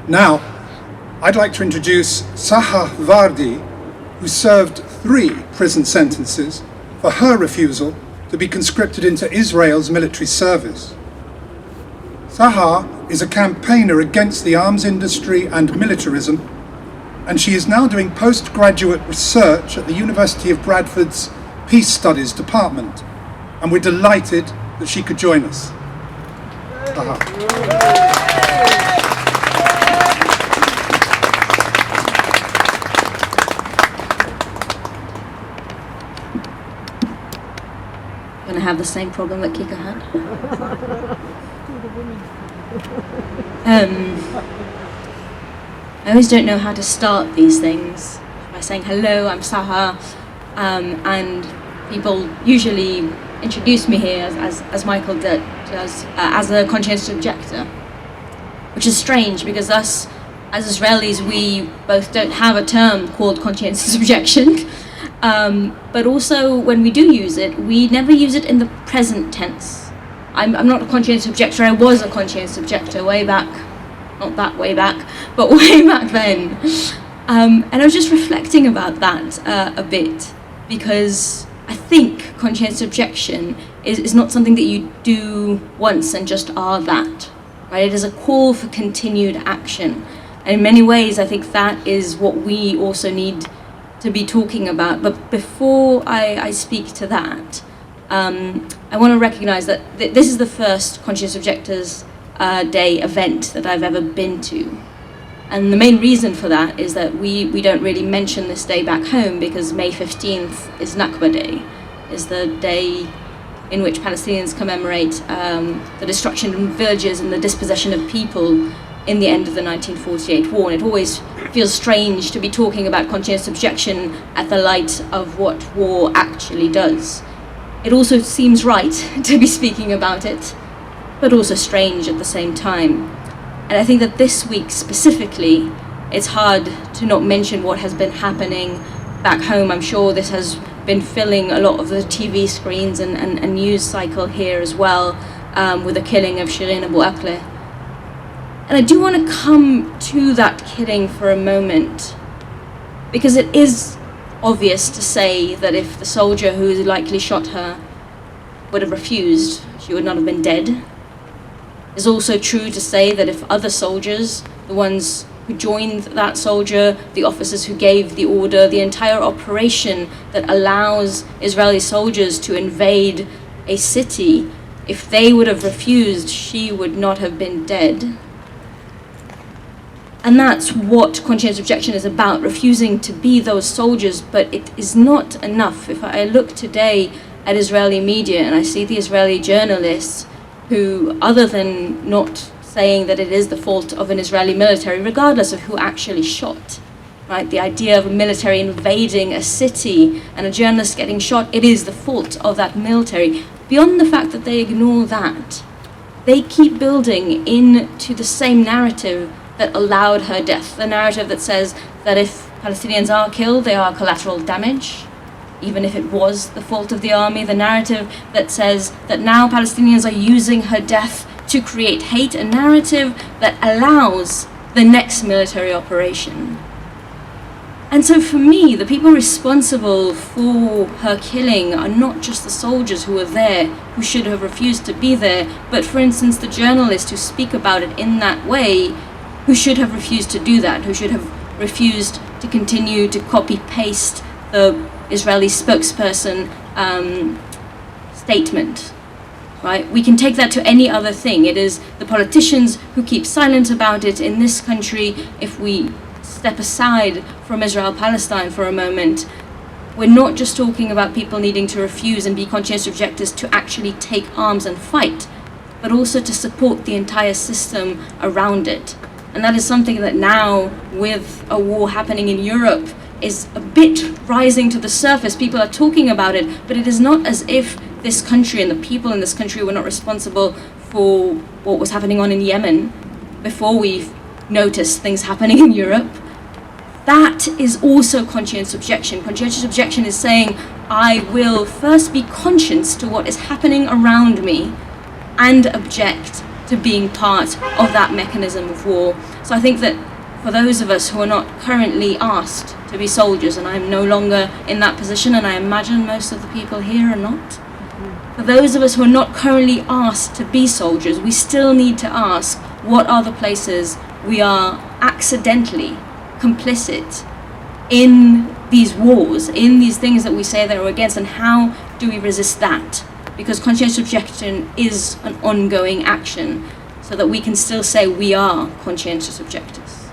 Now, I'd like to introduce Sahar Vardi, who served 3 prison sentences for her refusal to be conscripted into Israel's military service. Sahar is a campaigner against the arms industry and militarism, and she is now doing postgraduate research at the University of Bradford's Peace Studies Department, and we're delighted that she could join us. Sahar. Going to have the same problem that Kika had. I always don't know how to start these things by saying hello, I'm Sahar, and people usually introduce me here as Michael does as a conscientious objector, which is strange because us as Israelis we both don't have a term called conscientious objection. But also, when we do use it, we never use it in the present tense. I'm not a conscientious objector. I was a conscientious objector way back, not that way back, but way back then. And I was just reflecting about that a bit, because I think conscientious objection is not something that you do once and just are that, right? It is a call for continued action. And in many ways, I think that is what we also need to be talking about. But before I speak to that, I want to recognize that this is the first Conscientious Objectors Day event that I've ever been to. And the main reason for that is that we don't really mention this day back home, because May 15th is Nakba Day, is the day in which Palestinians commemorate the destruction of villages and the dispossession of people in the end of the 1948 war. And it always feels strange to be talking about conscientious objection at the light of what war actually does. It also seems right to be speaking about it, but also strange at the same time. And I think that this week specifically, it's hard to not mention what has been happening back home. I'm sure this has been filling a lot of the TV screens and news cycle here as well, with the killing of Shireen Abu Akleh. And I do want to come to that killing for a moment, because it is obvious to say that if the soldier who likely shot her would have refused, she would not have been dead. It's also true to say that if other soldiers, the ones who joined that soldier, the officers who gave the order, the entire operation that allows Israeli soldiers to invade a city, if they would have refused, she would not have been dead. And that's what conscientious objection is about, refusing to be those soldiers. But it is not enough. If I look today at Israeli media and I see the Israeli journalists who, other than not saying that it is the fault of an Israeli military, regardless of who actually shot, right? The idea of a military invading a city and a journalist getting shot, it is the fault of that military. Beyond the fact that they ignore that, they keep building into the same narrative that allowed her death, the narrative that says that if Palestinians are killed, they are collateral damage, even if it was the fault of the army, the narrative that says that now Palestinians are using her death to create hate, a narrative that allows the next military operation. And so for me, the people responsible for her killing are not just the soldiers who were there, who should have refused to be there, but for instance, the journalists who speak about it in that way, who should have refused to do that, who should have refused to continue to copy-paste the Israeli spokesperson statement, right? We can take that to any other thing. It is the politicians who keep silent about it in this country. If we step aside from Israel-Palestine for a moment, we're not just talking about people needing to refuse and be conscientious objectors to actually take arms and fight, but also to support the entire system around it. And that is something that now, with a war happening in Europe, is a bit rising to the surface. People are talking about it, but it is not as if this country and the people in this country were not responsible for what was happening on in Yemen before we noticed things happening in Europe. That is also conscientious objection. Conscientious objection is saying, I will first be conscious to what is happening around me and object to being part of that mechanism of war. So I think that for those of us who are not currently asked to be soldiers, and I'm no longer in that position, and I imagine most of the people here are not, for those of us who are not currently asked to be soldiers, we still need to ask, what are the places we are accidentally complicit in these wars, in these things that we say that we're against, and how do we resist that? Because conscientious objection is an ongoing action, so that we can still say we are conscientious objectors.